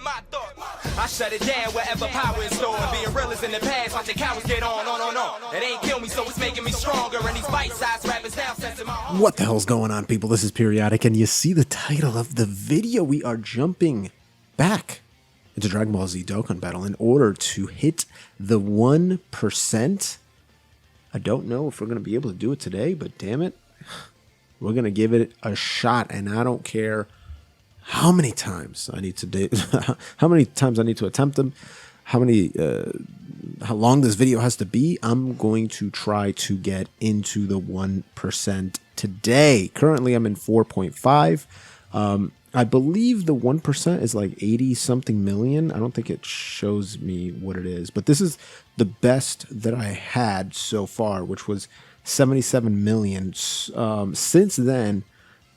my thoughts. I shut it down wherever power is stored. Being real is in the past, watching cowards get on. It ain't kill me, so it's making me stronger. And these bite-sized rappers now sensing my own. What the hell's going on, people? This is Periodic, and you see the title of the video. We are jumping back into Dragonball Z Dokkan Battle in order to hit the 1%. I don't know if we're going to be able to do it today, but damn it, we're going to give it a shot, and I don't care how many times I need to do, how many times I need to attempt them, how long this video has to be. I'm going to try to get into the 1% today. Currently, I'm in 4.5. I believe the 1% is like 80 something million. I don't think it shows me what it is, but this is the best that I had so far, which was 77 million. Since then,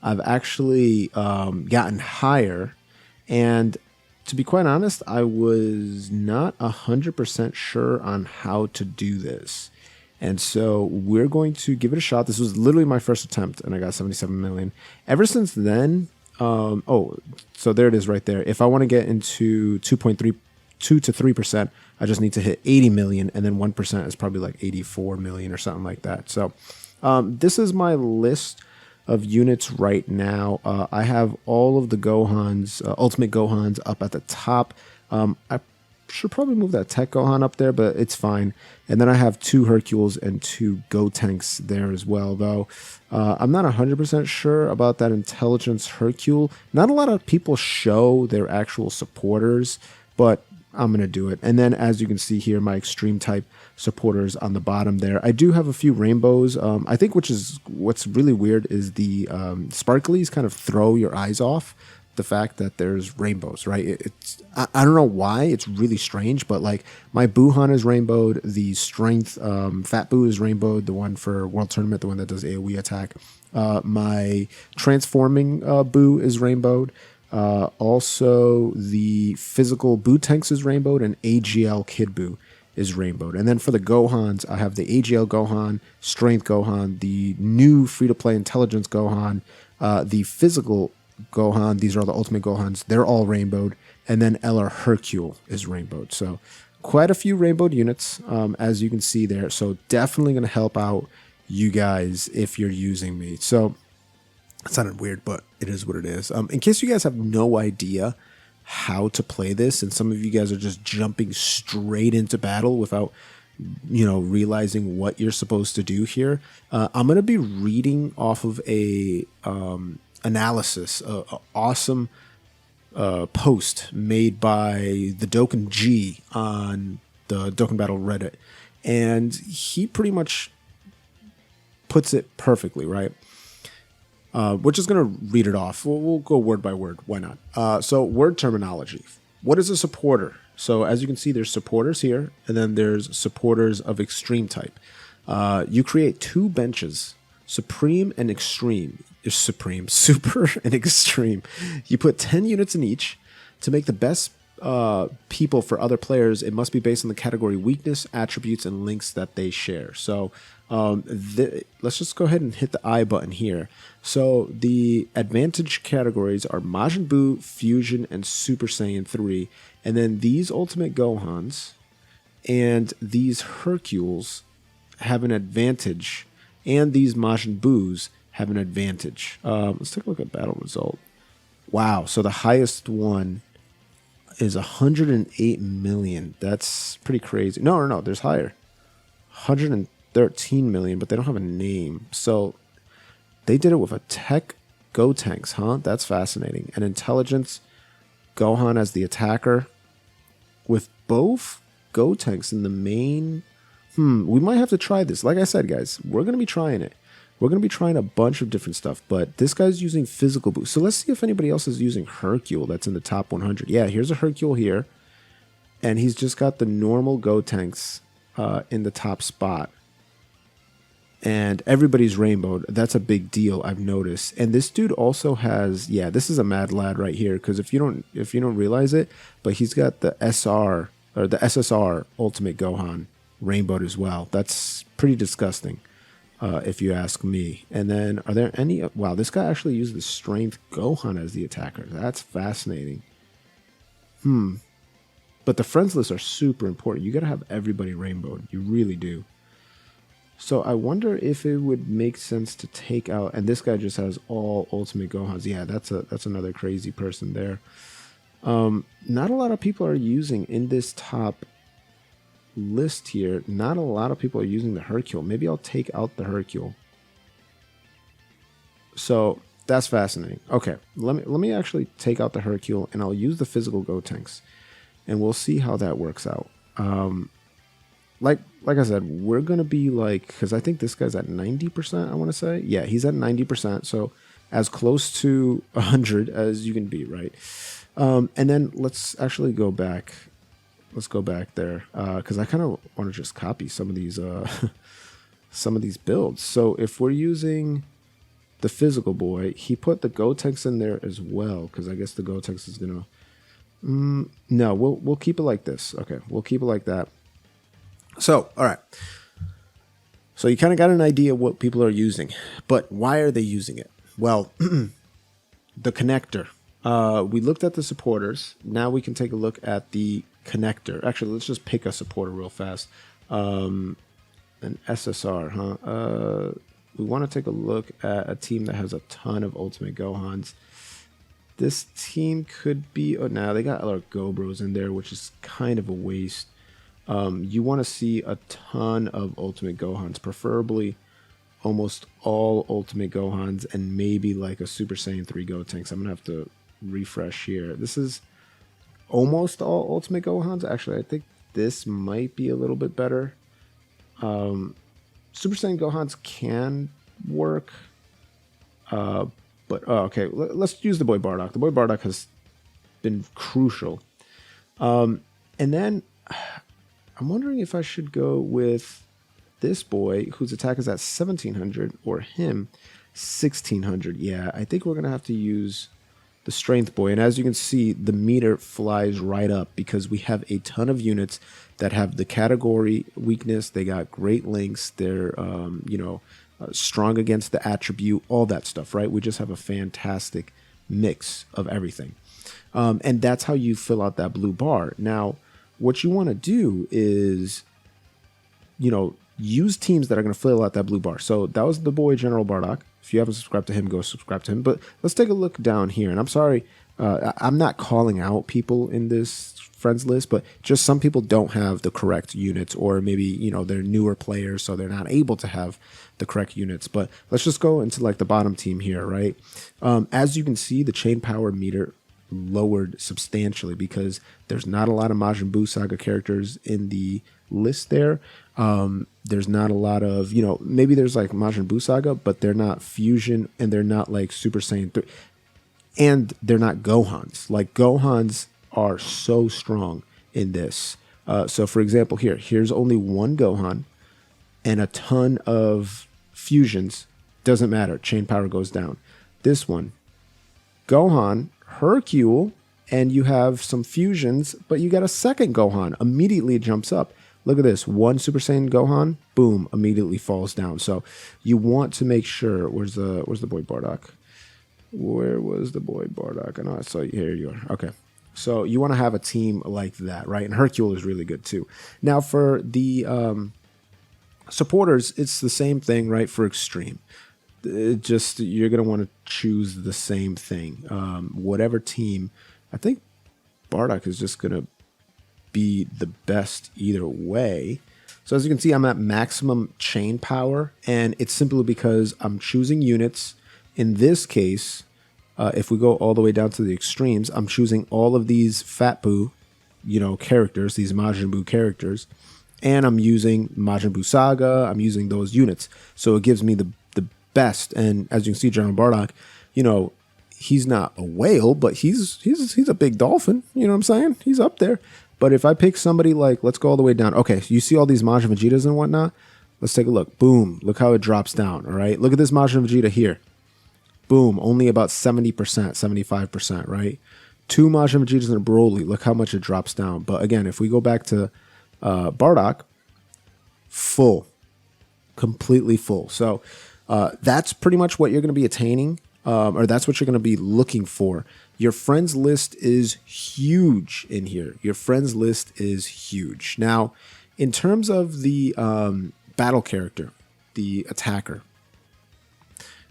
I've actually gotten higher, and to be quite honest, I was not 100% sure on how to do this. And so we're going to give it a shot. This was literally my first attempt, and I got 77 million. Ever since then, so there it is right there. If I want to get into 2 to 3%, I just need to hit 80 million, and then 1% is probably like 84 million or something like that. So this is my list of units right now. I have all of the Gohans, Ultimate Gohans up at the top. I should probably move that Tech Gohan up there, but it's fine. And then I have 2 Hercules and 2 Gotenks there as well, though. I'm not 100% sure about that Intelligence Hercule. Not a lot of people show their actual supporters, but I'm going to do it. And then, as you can see here, my Extreme type supporters on the bottom there. I do have a few rainbows. I think what's really weird is the sparklies kind of throw your eyes off the fact that there's rainbows, right? I don't know why. It's really strange, but like my Buhan is rainbowed. The Strength Fat Boo is rainbowed. The one for World Tournament, the one that does AoE attack. My Transforming Boo is rainbowed. Also, the Physical Boo Tanks is rainbowed, and AGL Kid Boo is rainbowed. And then for the Gohans, I have the AGL Gohan, Strength Gohan, the new free-to-play Intelligence Gohan, the Physical Gohan. These are all the Ultimate Gohans. They're all rainbowed. And then LR Hercule is rainbowed. So quite a few rainbowed units, as you can see there. So definitely going to help out you guys if you're using me. So it sounded weird, but it is what it is. In case you guys have no idea how to play this, and some of you guys are just jumping straight into battle without, realizing what you're supposed to do here, I'm going to be reading off of a analysis, an awesome post made by the Dokkan G on the Dokkan Battle Reddit, and he pretty much puts it perfectly, right? We're just going to read it off. We'll go word by word. Why not? So word terminology. What is a supporter? So as you can see, there's supporters here, and then there's supporters of extreme type. You create 2 benches, supreme and extreme. Supreme, super, and extreme. You put 10 units in each. To make the best people for other players, it must be based on the category weakness, attributes, and links that they share. So let's just go ahead and hit the I button here. So the advantage categories are Majin Buu, Fusion, and Super Saiyan 3. And then these Ultimate Gohans and these Hercules have an advantage, and these Majin Buus have an advantage. Let's take a look at battle result. Wow, so the highest one is 108 million. That's pretty crazy. No, there's higher. 113 million, but they don't have a name. So they did it with a Tech Gotenks, huh? That's fascinating. An Intelligence Gohan as the attacker with both Gotenks in the main. We might have to try this. Like I said, guys, we're going to be trying it. We're going to be trying a bunch of different stuff, but this guy's using Physical Boost. So let's see if anybody else is using Hercule that's in the top 100. Yeah, here's a Hercule here, and he's just got the normal Gotenks in the top spot. And everybody's rainbowed. That's a big deal, I've noticed. And this dude also has, yeah, this is a mad lad right here, because if you don't realize it, but he's got the SR or the SSR Ultimate Gohan rainbowed as well. That's pretty disgusting. If you ask me. And then, are there any... Wow, this guy actually used the Strength Gohan as the attacker. That's fascinating. But the friends lists are super important. You got to have everybody rainbowed. You really do. So I wonder if it would make sense to take out, and this guy just has all Ultimate Gohans. Yeah, that's another crazy person there. Not a lot of people are using in this top list here. Not a lot of people are using the Hercule. Maybe I'll take out the Hercule. So that's fascinating. Okay, let me actually take out the Hercule, and I'll use the physical Gotenks, and we'll see how that works out. Like I said, we're gonna be like, because I think this guy's at 90%. I want to say, yeah, he's at 90%. So as close to 100 as you can be, right? And then let's actually go back. Let's go back there because I kind of want to just copy some of these builds. So if we're using the physical boy, he put the Gotenks in there as well, because I guess the Gotenks is gonna. No, we'll keep it like this. Okay, we'll keep it like that. So, all right. So you kind of got an idea what people are using, but why are they using it? Well, the connector. We looked at the supporters. Now we can take a look at the connector. Actually, let's just pick a supporter real fast. An SSR, huh? We want to take a look at a team that has a ton of Ultimate Gohans. This team could be... Oh, now they got our Gobros in there, which is kind of a waste. You want to see a ton of Ultimate Gohans, preferably almost all Ultimate Gohans, and maybe like a Super Saiyan 3 Gotenks. I'm going to have to refresh here. This is almost all Ultimate Gohans. Actually, I think this might be a little bit better. Super Saiyan Gohans can work. But, okay, let's use the boy Bardock. The boy Bardock has been crucial. And then... I'm wondering if I should go with this boy whose attack is at 1700 or him 1600. Yeah, I think we're going to have to use the strength boy. And as you can see, the meter flies right up because we have a ton of units that have the category weakness. They got great links. They're, strong against the attribute, all that stuff, right? We just have a fantastic mix of everything. And that's how you fill out that blue bar. Now, what you want to do is, use teams that are going to fill out that blue bar. So that was the boy General Bardock. If you haven't subscribed to him, go subscribe to him. But let's take a look down here. And I'm sorry, I'm not calling out people in this friends list, but just some people don't have the correct units, or maybe, they're newer players, so they're not able to have the correct units. But let's just go into like the bottom team here, right? As you can see, the chain power meter lowered substantially because there's not a lot of Majin Buu Saga characters in the list there. There's not a lot of, maybe there's like Majin Buu Saga, but they're not Fusion and they're not like Super Saiyan 3. And they're not Gohans. Like Gohans are so strong in this. So for example, here's only one Gohan and a ton of fusions. Doesn't matter. Chain power goes down. This one, Gohan, Hercule, and you have some fusions, but you got a second Gohan. Immediately it jumps up. Look at this. One Super Saiyan Gohan, boom, immediately falls down. So you want to make sure. Where's the boy Bardock? Where was the boy Bardock? I know I saw you. Here you are. Okay. So you want to have a team like that, right? And Hercule is really good too. Now for the supporters, it's the same thing, right? For Extreme. You're going to want to choose the same thing. Whatever team, I think Bardock is just going to be the best either way. So as you can see, I'm at maximum chain power, and it's simply because I'm choosing units. In this case, if we go all the way down to the extremes, I'm choosing all of these Fat Buu, characters, these Majin Buu characters, and I'm using Majin Buu Saga. I'm using those units. So it gives me the best. And as you can see, General Bardock, he's not a whale, but he's a big dolphin. You know what I'm saying? He's up there. But if I pick somebody like, let's go all the way down. Okay, so you see all these Majin Vegetas and whatnot? Let's take a look. Boom. Look how it drops down. All right. Look at this Majin Vegeta here. Boom. Only about 70%, 75%, right? Two Majin Vegetas and a Broly. Look how much it drops down. But again, if we go back to Bardock, full. Completely full. So that's pretty much what you're going to be attaining, or that's what you're going to be looking for Your friends list is huge in here. Your friends list is huge. Now, in terms of the battle character, the attacker,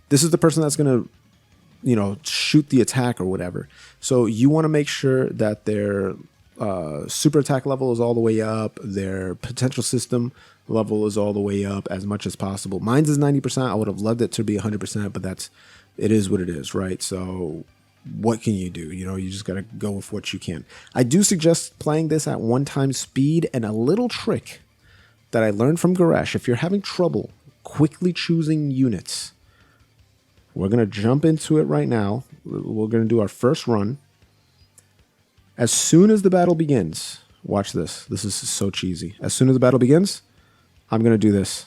this is the person that's going to, you know, shoot the attack or whatever. So you want to make sure that their super attack level is all the way up. Their potential system level is all the way up as much as possible. Mine's is 90%. I would have loved it to be 100%, but it is what it is, right? So what can you do? You know, you just got to go with what you can. I do suggest playing this at 1x speed, and a little trick that I learned from Garesh. If you're having trouble quickly choosing units, we're going to jump into it right now. We're going to do our first run. As soon as the battle begins, watch this. This is so cheesy. As soon as the battle begins, I'm going to do this.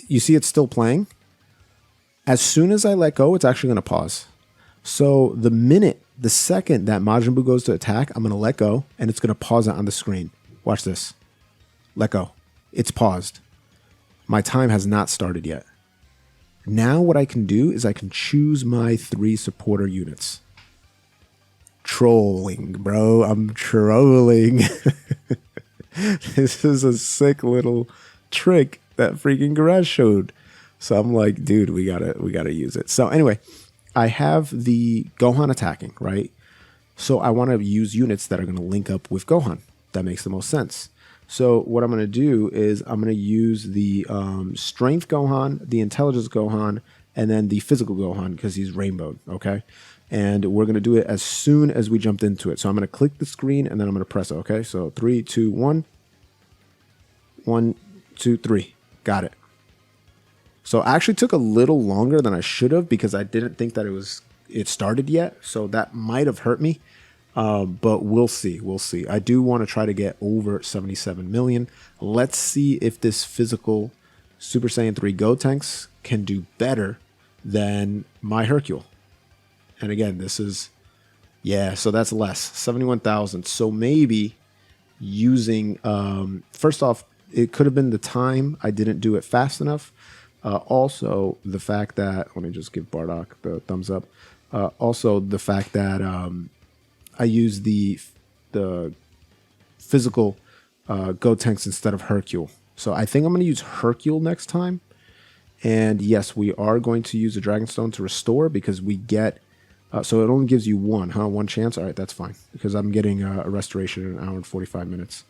You see it's still playing? As soon as I let go, it's actually going to pause. So the second that Majin Buu goes to attack, I'm going to let go, and it's going to pause it on the screen. Watch this. Let go. It's paused. My time has not started yet. Now what I can do is I can choose my 3 supporter units. Trolling, bro. I'm trolling. This is a sick little trick that freaking Garage showed. So I'm like, dude, we gotta use it. So anyway, I have the Gohan attacking, right? So I want to use units that are going to link up with Gohan. That makes the most sense. So what I'm going to do is I'm going to use the Strength Gohan, the Intelligence Gohan, and then the Physical Gohan because he's rainbowed, okay? And we're going to do it as soon as we jumped into it. So I'm going to click the screen, and then I'm going to press it, okay? So 3, 2, 1. 1, 2, 3. Got it. So I actually took a little longer than I should have because I didn't think that it started yet. So that might have hurt me. But we'll see. We'll see. I do want to try to get over 77 million. Let's see if this physical Super Saiyan 3 Gotenks can do better than my Hercule. And again, this is, yeah, so that's less, 71,000. So maybe using, first off, it could have been the time I didn't do it fast enough. Also, the fact that, let me just give Bardock the thumbs up. Also, the fact that I use the physical Gotenks instead of Hercule. So I think I'm going to use Hercule next time. And yes, we are going to use a Dragonstone to restore because we get, so it only gives you one chance. All right, that's fine because I'm getting a restoration in 1 hour and 45 minutes.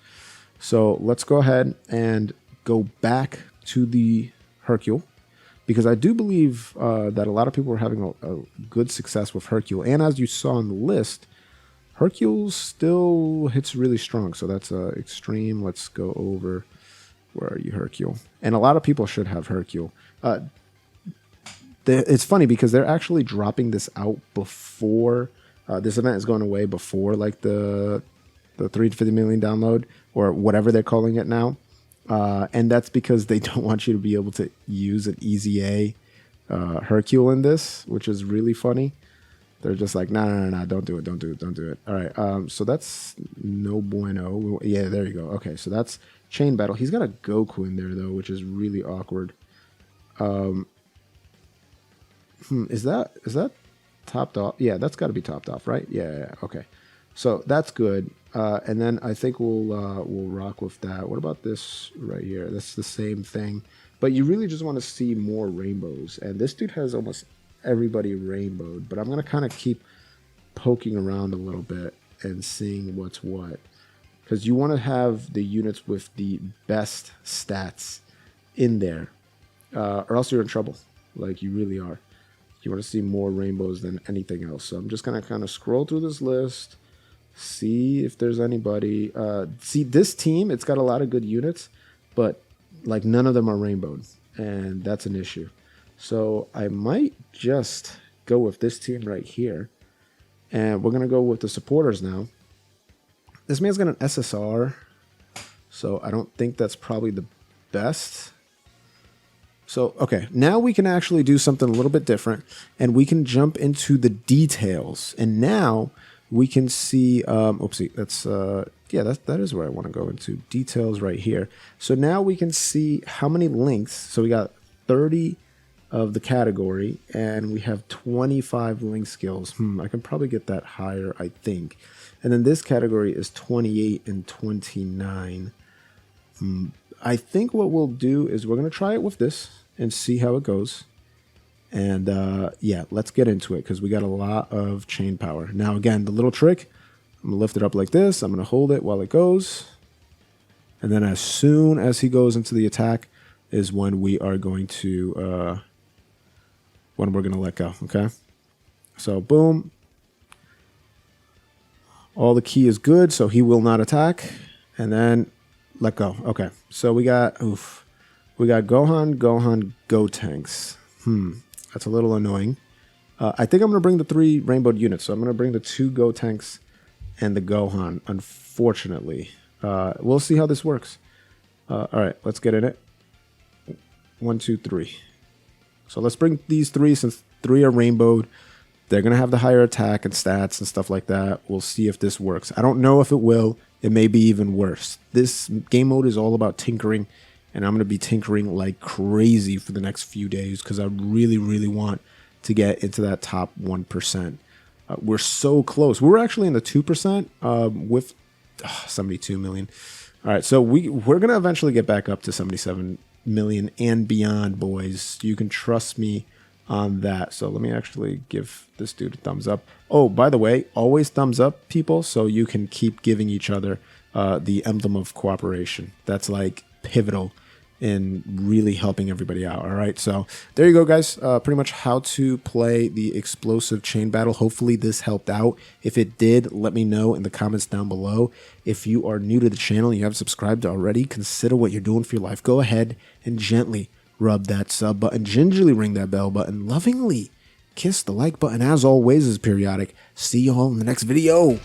So let's go ahead and go back to the Hercule, because I do believe that a lot of people are having a good success with Hercule. And as you saw on the list, Hercule still hits really strong. So that's extreme. Let's go over. Where are you, Hercule? And a lot of people should have Hercule. It's funny because they're actually dropping this out before this event is going away, before like the 350 million download or whatever they're calling it now. And that's because they don't want you to be able to use an Easy A Hercule in this, which is really funny. They're just like, no, don't do it. All right, so that's no bueno. Yeah, there you go. Okay, so that's Chain Battle. He's got a Goku in there, though, which is really awkward. Is that topped off? Yeah, that's got to be topped off, right? Yeah, okay. So that's good. And then I think we'll rock with that. What about this right here? That's the same thing. But you really just want to see more rainbows. And this dude has almost everybody rainbowed. But I'm going to kind of keep poking around a little bit and seeing what's what. Because you want to have the units with the best stats in there. Or else you're in trouble. Like, you really are. You want to see more rainbows than anything else. So I'm just going to kind of scroll through this list. See if there's anybody. See, this team, it's got a lot of good units, but like none of them are rainbowed, and that's an issue. So I might just go with this team right here, and we're gonna go with the supporters now. This man's got an SSR, so I don't think that's probably the best. So, okay, now we can actually do something a little bit different, and we can jump into the details, and now we can see, oopsie, that's, yeah, that is where I want to go into, details right here. So now we can see how many links. So we got 30 of the category, and we have 25 link skills. I can probably get that higher, I think. And then this category is 28 and 29. I think what we'll do is we're going to try it with this and see how it goes. And yeah, let's get into it because we got a lot of chain power. Now, again, the little trick, I'm going to lift it up like this. I'm going to hold it while it goes. And then as soon as he goes into the attack is when we are going to, when we're going to let go, okay? So, boom. All the key is good, so he will not attack. And then let go. Okay, so we got, we got Gohan, Gotenks. That's a little annoying. I think I'm going to bring the 3 rainbowed units. So I'm going to bring the 2 Gotenks and the Gohan, unfortunately. We'll see how this works. All right, let's get in it. 1, 2, 3. So let's bring these 3, since 3 are rainbowed. They're going to have the higher attack and stats and stuff like that. We'll see if this works. I don't know if it will. It may be even worse. This game mode is all about tinkering, and I'm going to be tinkering like crazy for the next few days because I really, really want to get into that top 1%. We're so close. We're actually in the 2% with 72 million. All right, so we're going to eventually get back up to 77 million and beyond, boys. You can trust me on that. So let me actually give this dude a thumbs up. Oh, by the way, always thumbs up, people, so you can keep giving each other the emblem of cooperation. That's like pivotal in really helping everybody out. All right, so there you go, guys. Pretty much how to play the explosive chain battle. Hopefully this helped out. If it did, let me know in the comments down below. If you are new to the channel and you haven't subscribed already, consider what you're doing for your life. Go ahead and gently rub that sub button, gingerly ring that bell button, lovingly kiss the like button. As always, is Periodic. See y'all in the next video.